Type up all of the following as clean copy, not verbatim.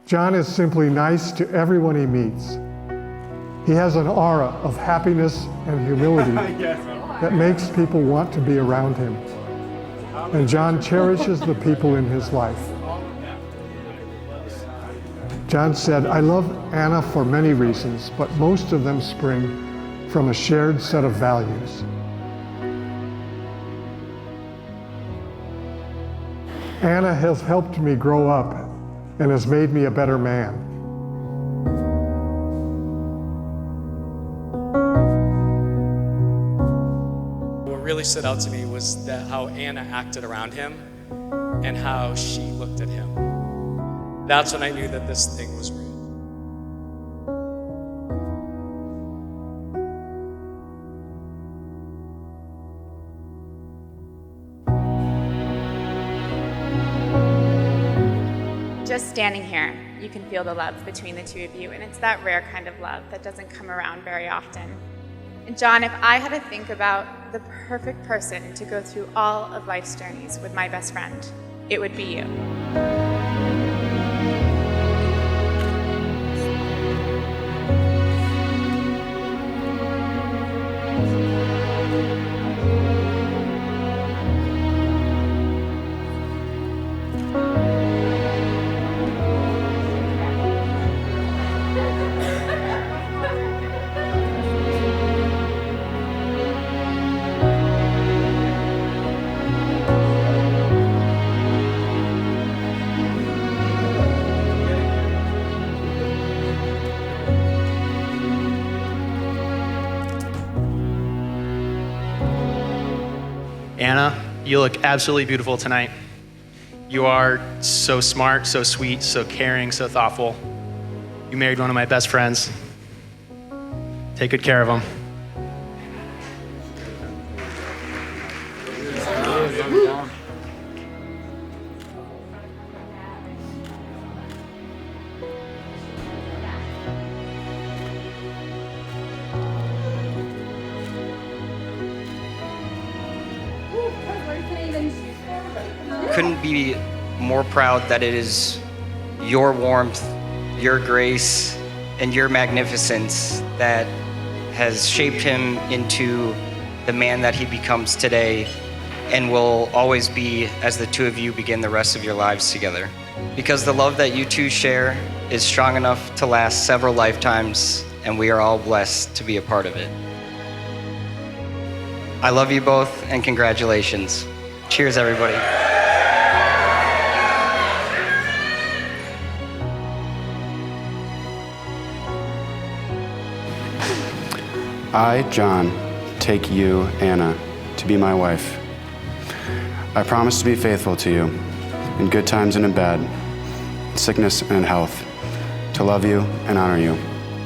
John is simply nice to everyone he meets. He has an aura of happiness and humility that makes people want to be around him. And John cherishes the people in his life. John said, "I love Anna for many reasons, but most of them spring from a shared set of values." Anna has helped me grow up and has made me a better man. What really stood out to me was that how Anna acted around him and how she looked at him. That's when I knew that this thing was real. Just standing here, you can feel the love between the two of you, and it's that rare kind of love that doesn't come around very often. And John, if I had to think about the perfect person to go through all of life's journeys with my best friend, it would be you. Anna, you look absolutely beautiful tonight. You are so smart, so sweet, so caring, so thoughtful. You married one of my best friends. Take good care of him. Couldn't be more proud that it is your warmth, your grace, and your magnificence that has shaped him into the man that he becomes today and will always be as the two of you begin the rest of your lives together. Because the love that you two share is strong enough to last several lifetimes, and we are all blessed to be a part of it. I love you both, and congratulations. Cheers, everybody. I, John, take you, Anna, to be my wife. I promise to be faithful to you in good times and in bad, in sickness and in health, to love you and honor you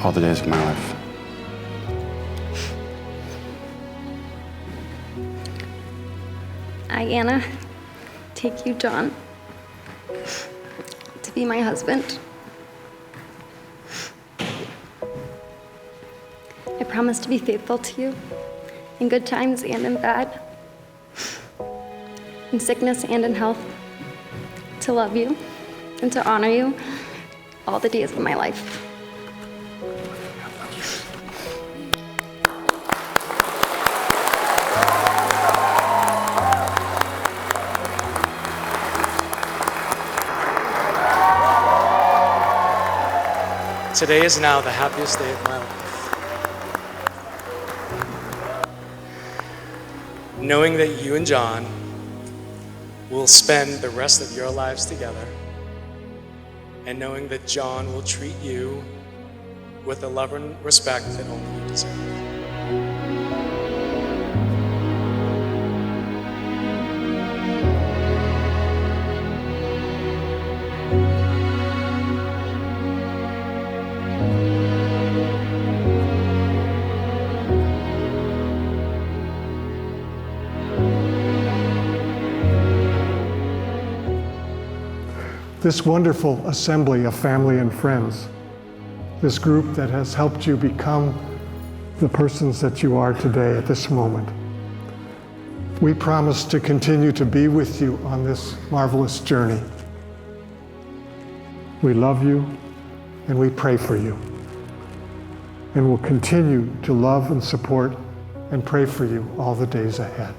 all the days of my life. I, Anna, take you, John, to be my husband. I promise to be faithful to you in good times and in bad, in sickness and in health, to love you and to honor you all the days of my life. Today is now the happiest day of my life. Knowing that you and John will spend the rest of your lives together, and knowing that John will treat you with the love and respect that only you deserve. This wonderful assembly of family and friends, this group that has helped you become the persons that you are today at this moment. We promise to continue to be with you on this marvelous journey. We love you, and we pray for you. And we'll continue to love and support and pray for you all the days ahead.